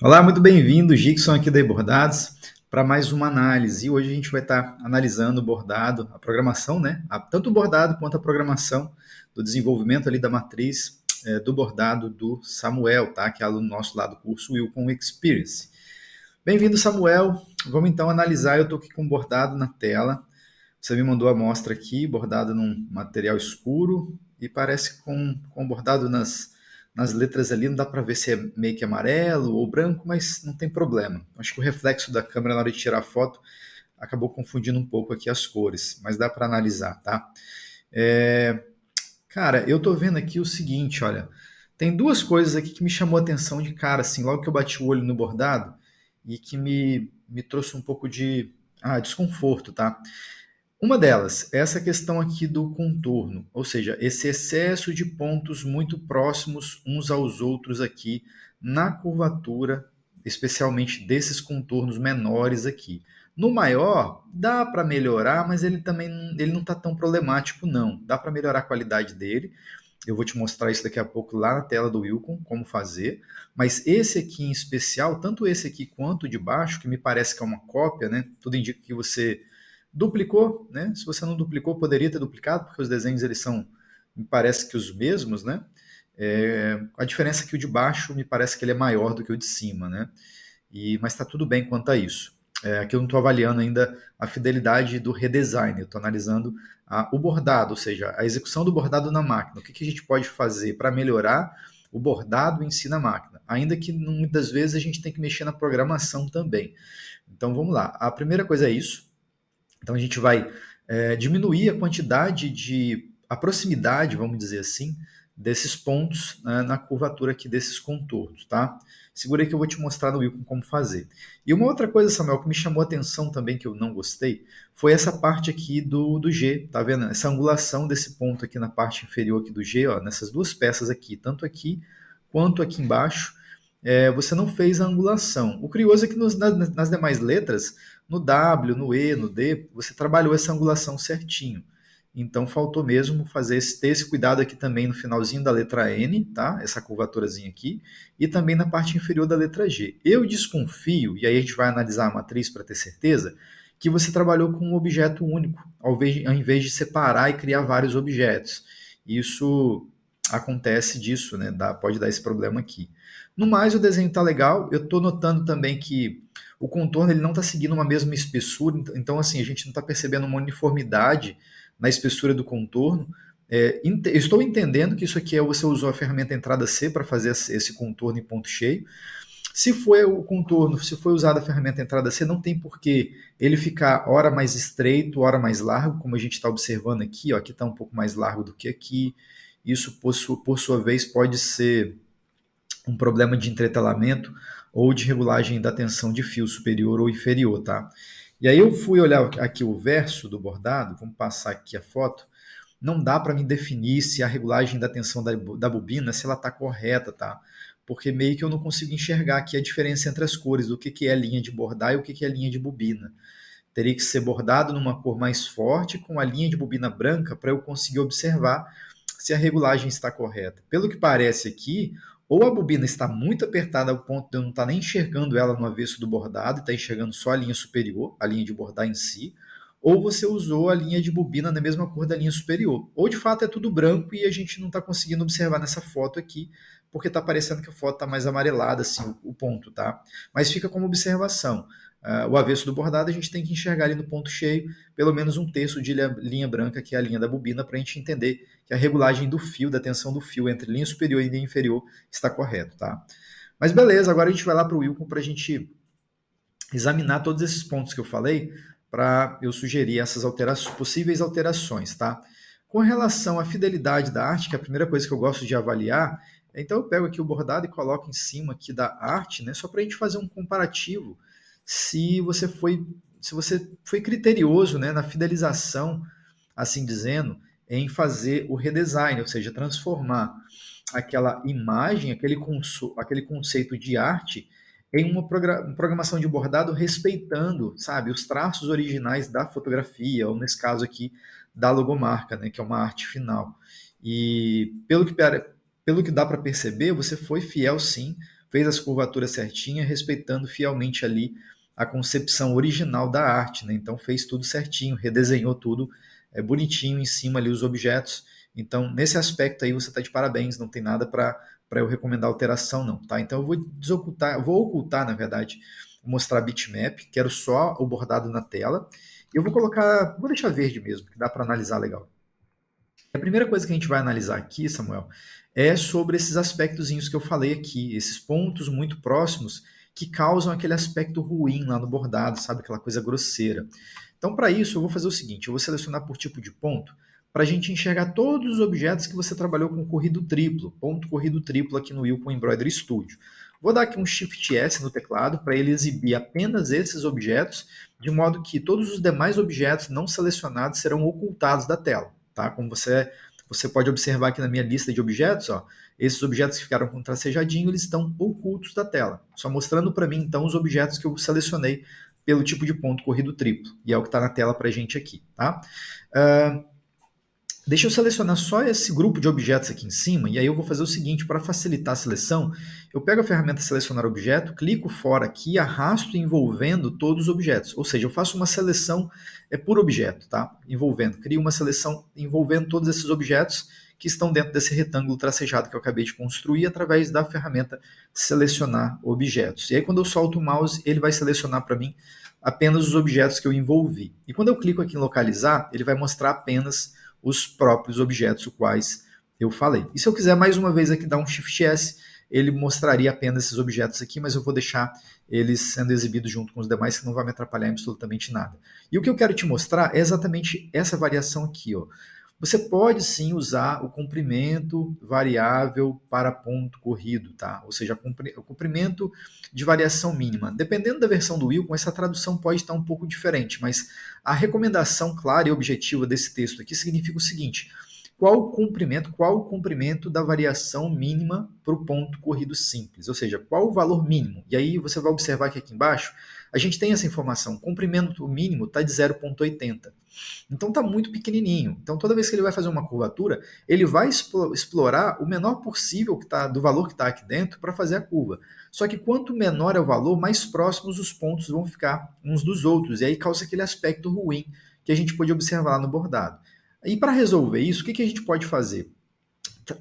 Olá, muito bem-vindo, Gixson aqui da Bordados, para mais uma análise. E hoje a gente vai estar analisando o bordado, a programação, né? Tanto o bordado quanto a programação do desenvolvimento ali da matriz do bordado do Samuel, tá? Que é aluno nosso lá do curso Wilcom Experience. Bem-vindo, Samuel. Vamos então analisar. Eu estou aqui com o bordado na tela. Você me mandou a amostra aqui, bordado num material escuro e parece com bordado nas letras ali. Não dá para ver se é meio que amarelo ou branco, mas não tem problema. Acho que o reflexo da câmera na hora de tirar a foto acabou confundindo um pouco aqui as cores, mas dá para analisar, tá? É, Cara, eu tô vendo aqui o seguinte, olha, tem duas coisas aqui que me chamou a atenção de cara, assim, logo que eu bati o olho no bordado e que me trouxe um pouco de desconforto, tá? Uma delas é essa questão aqui do contorno, ou seja, esse excesso de pontos muito próximos uns aos outros aqui na curvatura, especialmente desses contornos menores aqui. No maior, dá para melhorar, mas ele também ele não está tão problemático, não. Dá para melhorar a qualidade dele. Eu vou te mostrar isso daqui a pouco lá na tela do Wilcom, como fazer. Mas esse aqui em especial, tanto esse aqui quanto o de baixo, que me parece que é uma cópia, né? Tudo indica que você duplicou, né? Se você não duplicou, poderia ter duplicado, porque os desenhos eles são, me parece que os mesmos, né? A diferença é que o de baixo me parece que ele é maior do que o de cima, né? Mas está tudo bem quanto a isso. Aqui eu não estou avaliando ainda a fidelidade do redesign, eu estou analisando o bordado, ou seja, a execução do bordado na máquina. O que a gente pode fazer para melhorar o bordado em si na máquina? Ainda que muitas vezes a gente tem que mexer na programação também. Então vamos lá. A primeira coisa é isso. Então a gente vai diminuir a quantidade a proximidade, vamos dizer assim, desses pontos, né, na curvatura aqui desses contornos, tá? Segura aí que eu vou te mostrar no Wilcom como fazer. E uma outra coisa, Samuel, que me chamou a atenção também, que eu não gostei, foi essa parte aqui do G, tá vendo? Essa angulação desse ponto aqui na parte inferior aqui do G, ó, nessas duas peças aqui, tanto aqui quanto aqui embaixo, você não fez a angulação. O curioso é que nas demais letras, no W, no E, no D, você trabalhou essa angulação certinho. Então faltou mesmo ter esse cuidado aqui também no finalzinho da letra N, tá? Essa curvaturazinha aqui, e também na parte inferior da letra G. Eu desconfio, e aí a gente vai analisar a matriz para ter certeza, que você trabalhou com um objeto único, ao invés de separar e criar vários objetos. Isso acontece disso, né? Pode dar esse problema aqui. No mais, o desenho está legal. Eu estou notando também que o contorno ele não está seguindo uma mesma espessura, então assim, a gente não está percebendo uma uniformidade na espessura do contorno. Estou entendendo que isso aqui você usou a ferramenta entrada C para fazer esse contorno em ponto cheio. Se foi o contorno, se foi usada a ferramenta entrada C, não tem por que ele ficar hora mais estreito, hora mais largo, como a gente está observando aqui, ó, aqui está um pouco mais largo do que aqui. Isso, por sua vez, pode ser um problema de entretelamento ou de regulagem da tensão de fio superior ou inferior, tá? E aí eu fui olhar aqui o verso do bordado, vamos passar aqui a foto, não dá para me definir se a regulagem da tensão da bobina, se ela está correta, tá? Porque meio que eu não consigo enxergar aqui a diferença entre as cores, do que é linha de bordar e o que é linha de bobina. Teria que ser bordado numa cor mais forte, com a linha de bobina branca, para eu conseguir observar se a regulagem está correta. Pelo que parece aqui, ou a bobina está muito apertada ao ponto de eu não estar nem enxergando ela no avesso do bordado, e está enxergando só a linha superior, a linha de bordar em si, ou você usou a linha de bobina na mesma cor da linha superior. Ou de fato é tudo branco e a gente não está conseguindo observar nessa foto aqui, porque está parecendo que a foto está mais amarelada, assim, o ponto, tá? Mas fica como observação. O avesso do bordado a gente tem que enxergar ali no ponto cheio pelo menos um terço de linha branca, que é a linha da bobina, para a gente entender que a regulagem do fio, da tensão do fio entre linha superior e linha inferior está correto, tá? Mas beleza, agora a gente vai lá para o Wilcom para a gente examinar todos esses pontos que eu falei para eu sugerir essas possíveis alterações, tá? Com relação à fidelidade da arte, que é a primeira coisa que eu gosto de avaliar, então eu pego aqui o bordado e coloco em cima aqui da arte, né, só para a gente fazer um comparativo se você foi criterioso, né, na fidelização, assim dizendo, em fazer o redesign, ou seja, transformar aquela imagem, aquele conceito de arte em uma programação de bordado respeitando, sabe, os traços originais da fotografia, ou nesse caso aqui, da logomarca, né, que é uma arte final. E pelo que dá para perceber, você foi fiel sim, fez as curvaturas certinhas, respeitando fielmente ali a concepção original da arte, né? Então fez tudo certinho, redesenhou tudo bonitinho em cima ali os objetos. Então, nesse aspecto aí você está de parabéns, não tem nada para eu recomendar alteração não, tá? Então eu vou desocultar, vou ocultar, na verdade, mostrar bitmap, quero só o bordado na tela. Eu vou colocar, vou deixar verde mesmo, que dá para analisar legal. A primeira coisa que a gente vai analisar aqui, Samuel, é sobre esses aspectozinhos que eu falei aqui, esses pontos muito próximos que causam aquele aspecto ruim lá no bordado, sabe? Aquela coisa grosseira. Então, para isso, eu vou fazer o seguinte, eu vou selecionar por tipo de ponto, para a gente enxergar todos os objetos que você trabalhou com corrido triplo, ponto corrido triplo aqui no Wilcon Embroidery Studio. Vou dar aqui um Shift S no teclado para ele exibir apenas esses objetos, de modo que todos os demais objetos não selecionados serão ocultados da tela. Tá? Como você pode observar aqui na minha lista de objetos, ó, esses objetos que ficaram com tracejadinho, eles estão ocultos da tela, só mostrando para mim então os objetos que eu selecionei pelo tipo de ponto corrido triplo, e é o que está na tela para a gente aqui. Tá? Deixa eu selecionar só esse grupo de objetos aqui em cima, e aí eu vou fazer o seguinte, para facilitar a seleção, eu pego a ferramenta selecionar objeto, clico fora aqui, arrasto envolvendo todos os objetos, ou seja, eu faço uma seleção por objeto, tá? Envolvendo, crio uma seleção envolvendo todos esses objetos que estão dentro desse retângulo tracejado que eu acabei de construir através da ferramenta selecionar objetos. E aí quando eu solto o mouse, ele vai selecionar para mim apenas os objetos que eu envolvi. E quando eu clico aqui em localizar, ele vai mostrar apenas os próprios objetos os quais eu falei. E se eu quiser mais uma vez aqui dar um Shift S, ele mostraria apenas esses objetos aqui, mas eu vou deixar eles sendo exibidos junto com os demais, que não vai me atrapalhar em absolutamente nada. E o que eu quero te mostrar é exatamente essa variação aqui, ó. Você pode sim usar o comprimento variável para ponto corrido, tá? Ou seja, o comprimento de variação mínima. Dependendo da versão do Wilcon, essa tradução pode estar um pouco diferente, mas a recomendação clara e objetiva desse texto aqui significa o seguinte: qual o comprimento da variação mínima para o ponto corrido simples? Ou seja, qual o valor mínimo? E aí você vai observar que aqui embaixo a gente tem essa informação. O comprimento mínimo está de 0,80. Então está muito pequenininho. Então toda vez que ele vai fazer uma curvatura, ele vai explorar o menor possível do valor que está aqui dentro para fazer a curva. Só que quanto menor é o valor, mais próximos os pontos vão ficar uns dos outros. E aí causa aquele aspecto ruim que a gente pode observar lá no bordado. E para resolver isso, o que a gente pode fazer?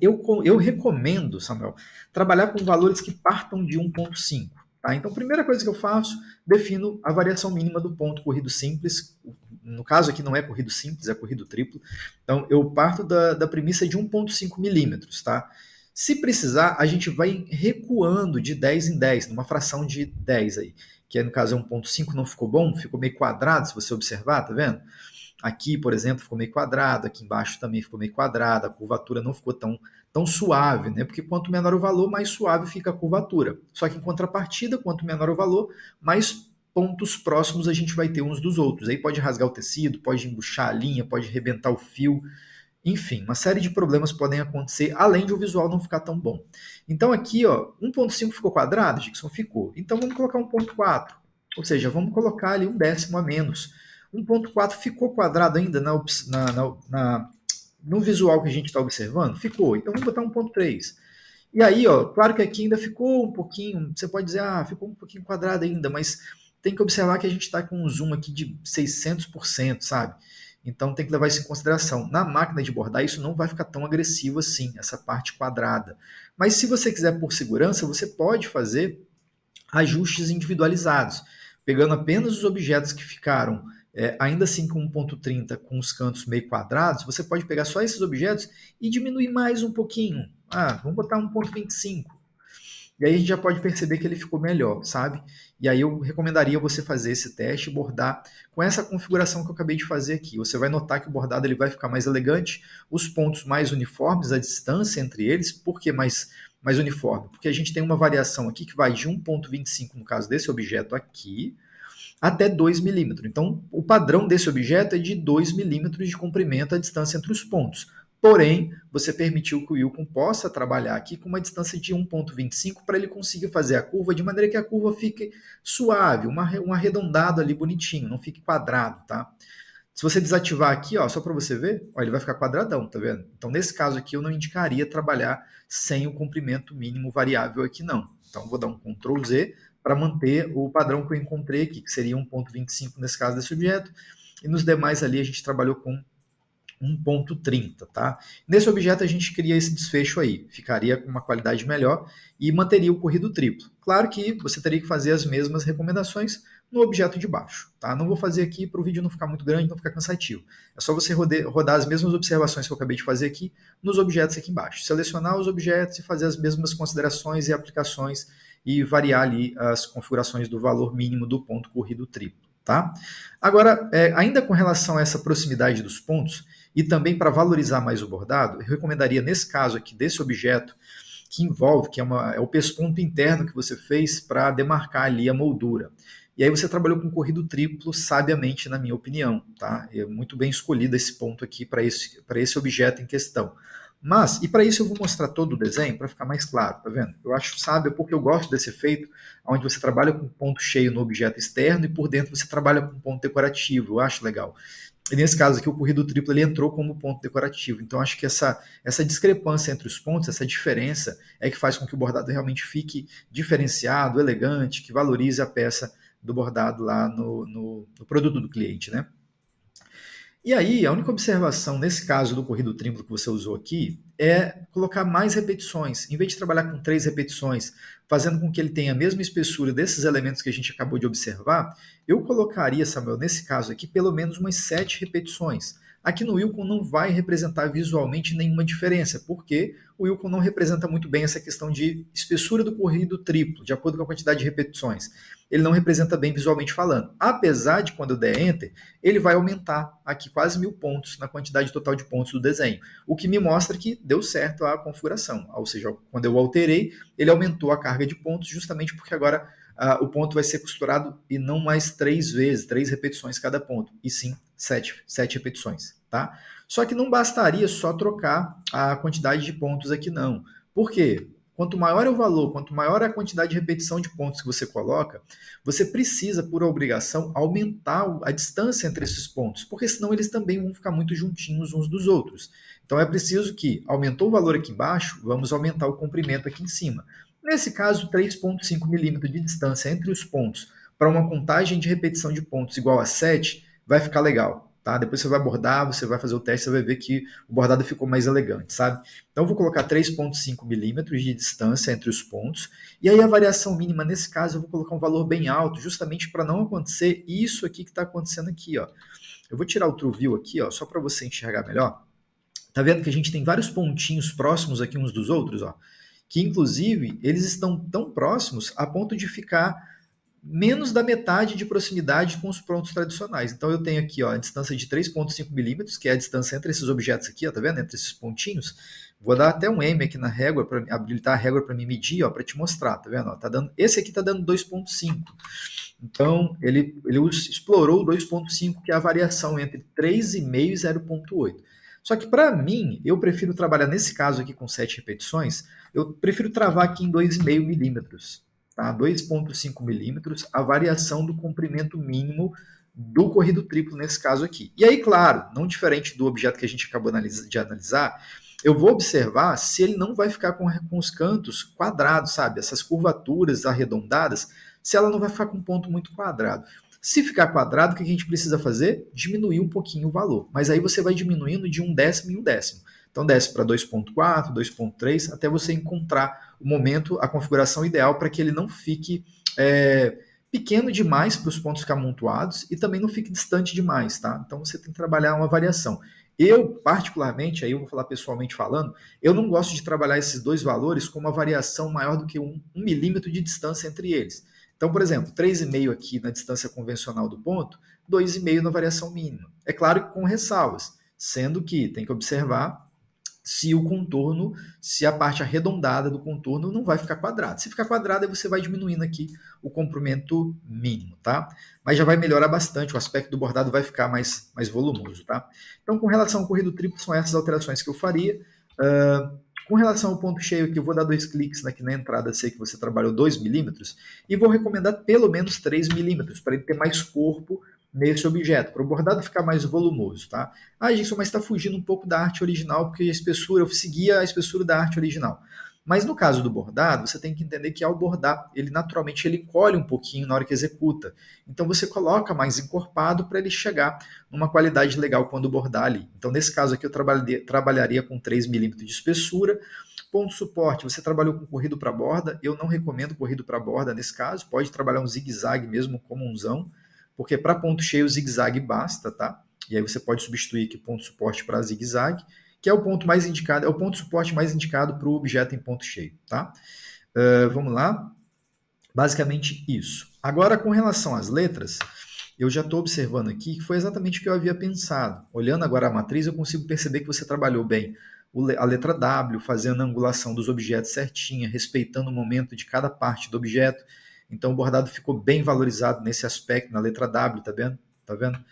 Eu recomendo, Samuel, trabalhar com valores que partam de 1,5. Tá? Então, a primeira coisa que eu faço, defino a variação mínima do ponto corrido simples. No caso aqui não é corrido simples, é corrido triplo. Então, eu parto da premissa de 1,5 milímetros. Tá? Se precisar, a gente vai recuando de 10 em 10, numa fração de 10 aí. Que no caso é 1,5, não ficou bom, ficou meio quadrado, se você observar, tá vendo? Aqui, por exemplo, ficou meio quadrado, aqui embaixo também ficou meio quadrado, a curvatura não ficou tão suave, né? Porque quanto menor o valor, mais suave fica a curvatura. Só que em contrapartida, quanto menor o valor, mais pontos próximos a gente vai ter uns dos outros. Aí pode rasgar o tecido, pode embuchar a linha, pode arrebentar o fio, enfim, uma série de problemas podem acontecer, além de o visual não ficar tão bom. Então aqui, ó, 1,5 ficou quadrado, Dixon? Ficou. Então vamos colocar 1,4, ou seja, vamos colocar ali 1/10 a menos. 1,4 ficou quadrado ainda no visual que a gente está observando? Ficou. Então vamos botar 1,3. E aí, ó, claro que aqui ainda ficou um pouquinho, você pode dizer, ficou um pouquinho quadrado ainda, mas tem que observar que a gente está com um zoom aqui de 600%, sabe? Então tem que levar isso em consideração. Na máquina de bordar, isso não vai ficar tão agressivo assim, essa parte quadrada. Mas se você quiser por segurança, você pode fazer ajustes individualizados, pegando apenas os objetos que ficaram ainda assim com 1,30 com os cantos meio quadrados, você pode pegar só esses objetos e diminuir mais um pouquinho. Vamos botar 1,25. E aí a gente já pode perceber que ele ficou melhor, sabe? E aí eu recomendaria você fazer esse teste e bordar com essa configuração que eu acabei de fazer aqui. Você vai notar que o bordado ele vai ficar mais elegante, os pontos mais uniformes, a distância entre eles. Por que mais uniforme? Porque a gente tem uma variação aqui que vai de 1,25, no caso desse objeto aqui, até 2 milímetros. Então, o padrão desse objeto é de 2 milímetros de comprimento a distância entre os pontos. Porém, você permitiu que o Wilcon possa trabalhar aqui com uma distância de 1,25 para ele conseguir fazer a curva de maneira que a curva fique suave, um arredondado ali bonitinho, não fique quadrado, tá? Se você desativar aqui, ó, só para você ver, ó, ele vai ficar quadradão, tá vendo? Então, nesse caso aqui, eu não indicaria trabalhar sem o comprimento mínimo variável aqui, não. Então, vou dar um Ctrl Z para manter o padrão que eu encontrei aqui, que seria 1.25 nesse caso desse objeto, e nos demais ali a gente trabalhou com 1.30, tá? Nesse objeto a gente cria esse desfecho aí, ficaria com uma qualidade melhor e manteria o corrido triplo. Claro que você teria que fazer as mesmas recomendações no objeto de baixo, tá? Não vou fazer aqui para o vídeo não ficar muito grande, não ficar cansativo. É só você rodar as mesmas observações que eu acabei de fazer aqui nos objetos aqui embaixo. Selecionar os objetos e fazer as mesmas considerações e aplicações e variar ali as configurações do valor mínimo do ponto corrido triplo, tá? Agora, ainda com relação a essa proximidade dos pontos, e também para valorizar mais o bordado, eu recomendaria, nesse caso aqui, desse objeto, que envolve, que é o pesponto interno que você fez para demarcar ali a moldura. E aí você trabalhou com corrido triplo sabiamente, na minha opinião, tá? É muito bem escolhido esse ponto aqui para esse objeto em questão. Mas, e para isso eu vou mostrar todo o desenho para ficar mais claro, tá vendo? Eu acho sábio porque eu gosto desse efeito, onde você trabalha com ponto cheio no objeto externo e por dentro você trabalha com ponto decorativo, eu acho legal. E nesse caso aqui, o corrido triplo ele entrou como ponto decorativo. Então, acho que essa discrepância entre os pontos, essa diferença, é que faz com que o bordado realmente fique diferenciado, elegante, que valorize a peça do bordado lá no produto do cliente, né? E aí, a única observação nesse caso do corrido triplo que você usou aqui é colocar mais repetições. Em vez de trabalhar com 3 repetições, fazendo com que ele tenha a mesma espessura desses elementos que a gente acabou de observar, eu colocaria, Samuel, nesse caso aqui, pelo menos umas 7 repetições. Aqui no Wilcon não vai representar visualmente nenhuma diferença, porque o Wilcon não representa muito bem essa questão de espessura do corrido triplo, de acordo com a quantidade de repetições. Ele não representa bem visualmente falando. Apesar de, quando eu der Enter, ele vai aumentar aqui quase 1000 pontos na quantidade total de pontos do desenho, o que me mostra que deu certo a configuração. Ou seja, quando eu alterei, ele aumentou a carga de pontos justamente porque agora o ponto vai ser costurado e não mais 3 vezes, 3 repetições cada ponto, e sim 7 repetições, tá? Só que não bastaria só trocar a quantidade de pontos aqui não. Por quê? Quanto maior é o valor, quanto maior é a quantidade de repetição de pontos que você coloca, você precisa, por obrigação, aumentar a distância entre esses pontos, porque senão eles também vão ficar muito juntinhos uns dos outros. Então é preciso que, aumentou o valor aqui embaixo, vamos aumentar o comprimento aqui em cima. Nesse caso, 3,5 milímetros de distância entre os pontos para uma contagem de repetição de pontos igual a 7, vai ficar legal. Tá? Depois você vai bordar, você vai fazer o teste, você vai ver que o bordado ficou mais elegante, sabe? Então eu vou colocar 3,5 milímetros de distância entre os pontos, e aí a variação mínima, nesse caso, eu vou colocar um valor bem alto, justamente para não acontecer isso aqui que está acontecendo aqui, ó. Eu vou tirar o True View aqui, ó, só para você enxergar melhor. Tá vendo que a gente tem vários pontinhos próximos aqui uns dos outros, ó, que inclusive eles estão tão próximos a ponto de ficar menos da metade de proximidade com os pontos tradicionais. Então eu tenho aqui ó, a distância de 3,5 milímetros, que é a distância entre esses objetos aqui, ó, tá vendo? Entre esses pontinhos. Vou dar até um M aqui na régua, para habilitar a régua para me medir, para te mostrar, tá vendo? Ó, tá dando, esse aqui está dando 2,5. Então ele explorou 2,5, que é a variação entre 3,5 e 0,8. Só que para mim, eu prefiro trabalhar nesse caso aqui com 7 repetições, eu prefiro travar aqui em 2,5 milímetros, tá? 2,5 milímetros, a variação do comprimento mínimo do corrido triplo nesse caso aqui. E aí, claro, não diferente do objeto que a gente acabou de analisar, eu vou observar se ele não vai ficar com os cantos quadrados, sabe? Essas curvaturas arredondadas, se ela não vai ficar com um ponto muito quadrado. Se ficar quadrado, o que a gente precisa fazer? Diminuir um pouquinho o valor. Mas aí você vai diminuindo de 1/10 em 1/10. Então desce para 2,4, 2,3, até você encontrar o momento, a configuração ideal para que ele não fique pequeno demais para os pontos ficar amontoados e também não fique distante demais, tá? Então você tem que trabalhar uma variação. Eu, particularmente, aí eu vou falar pessoalmente falando, eu não gosto de trabalhar esses dois valores com uma variação maior do que 1 milímetro de distância entre eles. Então, por exemplo, 3,5 aqui na distância convencional do ponto, 2,5 na variação mínima. É claro que com ressalvas, sendo que tem que observar se o contorno, se a parte arredondada do contorno não vai ficar quadrada. Se ficar quadrada, você vai diminuindo aqui o comprimento mínimo, tá? Mas já vai melhorar bastante, o aspecto do bordado vai ficar mais volumoso, tá? Então, com relação ao corrido triplo, são essas alterações que eu faria. Com relação ao ponto cheio aqui, eu vou dar 2 cliques aqui na entrada, sei que você trabalhou 2 milímetros, e vou recomendar pelo menos 3 milímetros, para ele ter mais corpo nesse objeto, para o bordado ficar mais volumoso, tá? Ah, Gilson, mas está fugindo um pouco da arte original, porque a espessura, eu seguia a espessura da arte original. Mas no caso do bordado, você tem que entender que ao bordar, ele naturalmente ele colhe um pouquinho na hora que executa. Então você coloca mais encorpado para ele chegar numa qualidade legal quando bordar ali. Então nesse caso aqui eu trabalharia com 3 milímetros de espessura. Ponto suporte, você trabalhou com corrido para borda, eu não recomendo corrido para borda nesse caso, pode trabalhar um zigue-zague mesmo comunzão, porque para ponto cheio o zigue-zague basta, tá? E aí você pode substituir aqui ponto suporte para zigue-zague, que é o ponto mais indicado, é o ponto suporte mais indicado para o objeto em ponto cheio, tá? Vamos lá. Basicamente isso. Agora, com relação às letras, eu já estou observando aqui que foi exatamente o que eu havia pensado. Olhando agora a matriz, eu consigo perceber que você trabalhou bem a letra W, fazendo a angulação dos objetos certinha, respeitando o momento de cada parte do objeto. Então o bordado ficou bem valorizado nesse aspecto, na letra W, tá vendo? Tá vendo?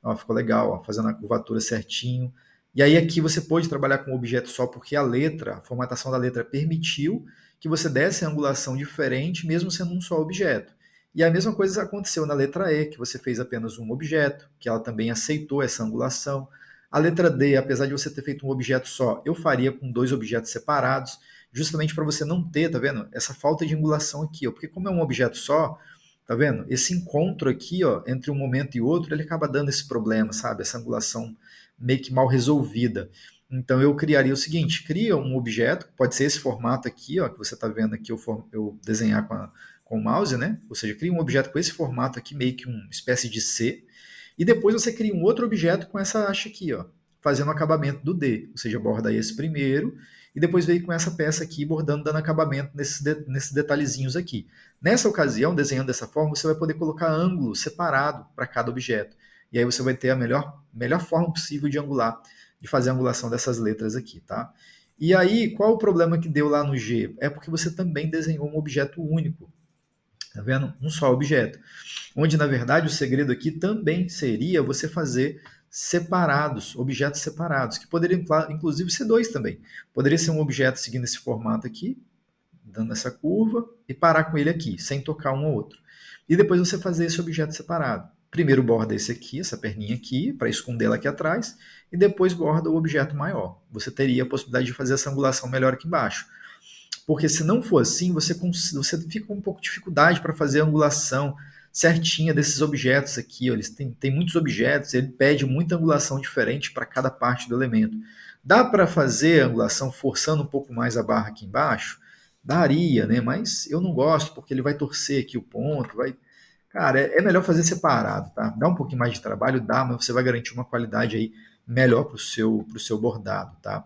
Ó, ficou legal, ó, fazendo a curvatura certinho. E aí aqui você pôde trabalhar com o objeto só porque a formatação da letra permitiu que você desse a angulação diferente, mesmo sendo um só objeto. E a mesma coisa aconteceu na letra E, que você fez apenas um objeto, que ela também aceitou essa angulação. A letra D, apesar de você ter feito um objeto só, eu faria com 2 objetos separados, justamente para você não ter, tá vendo? Essa falta de angulação aqui, ó, porque como é um objeto só, tá vendo? Esse encontro aqui, ó, entre um momento e outro, ele acaba dando esse problema, sabe? Essa angulação meio que mal resolvida. Então eu criaria o seguinte, cria um objeto, pode ser esse formato aqui, ó, que você está vendo aqui eu desenhar com o mouse, né? Ou seja, cria um objeto com esse formato aqui, meio que uma espécie de C, e depois você cria um outro objeto com essa haste aqui, ó, fazendo o acabamento do D, ou seja, borda esse primeiro, e depois veio com essa peça aqui, bordando, dando acabamento nesses detalhezinhos aqui. Nessa ocasião, desenhando dessa forma, você vai poder colocar ângulo separado para cada objeto. E aí você vai ter a melhor forma possível de angular, de fazer a angulação dessas letras aqui, tá? E aí, qual o problema que deu lá no G? É porque você também desenhou um objeto único, tá vendo? Um só objeto. Onde, na verdade, o segredo aqui também seria você fazer separados, objetos separados, que poderiam, inclusive, ser 2 também. Poderia ser um objeto seguindo esse formato aqui, dando essa curva, e parar com ele aqui, sem tocar um ao outro. E depois você fazer esse objeto separado. Primeiro borda esse aqui, essa perninha aqui, para escondê-la aqui atrás, e depois borda o objeto maior. Você teria a possibilidade de fazer essa angulação melhor aqui embaixo. Porque se não for assim, você fica com um pouco de dificuldade para fazer a angulação certinha desses objetos aqui. Ó. Eles têm muitos objetos, ele pede muita angulação diferente para cada parte do elemento. Dá para fazer a angulação forçando um pouco mais a barra aqui embaixo? Daria, né? Mas eu não gosto, porque ele vai torcer aqui o ponto, vai... Cara, é melhor fazer separado, tá? Dá um pouquinho mais de trabalho, dá, mas você vai garantir uma qualidade aí melhor para o seu bordado, tá?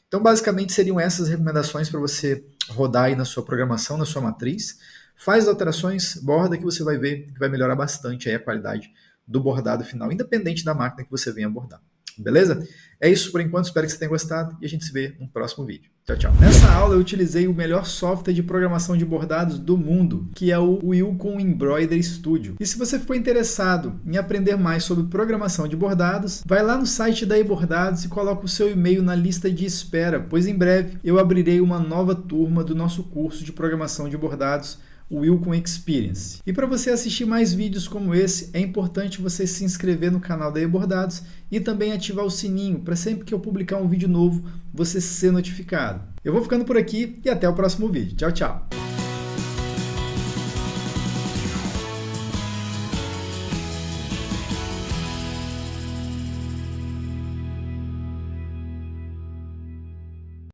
Então, basicamente, seriam essas recomendações para você rodar aí na sua programação, na sua matriz. Faz alterações, borda, que você vai ver que vai melhorar bastante aí a qualidade do bordado final, independente da máquina que você venha bordar. Beleza? É isso por enquanto, espero que você tenha gostado e a gente se vê no próximo vídeo. Tchau, tchau. Nessa aula eu utilizei o melhor software de programação de bordados do mundo, que é o Wilcon Embroidery Studio. E se você ficou interessado em aprender mais sobre programação de bordados, vai lá no site da eBordados e coloca o seu e-mail na lista de espera, pois em breve eu abrirei uma nova turma do nosso curso de programação de bordados, o Wilcon Experience. E para você assistir mais vídeos como esse, é importante você se inscrever no canal da eBordados e também ativar o sininho para sempre que eu publicar um vídeo novo, você ser notificado. Eu vou ficando por aqui e até o próximo vídeo. Tchau, tchau!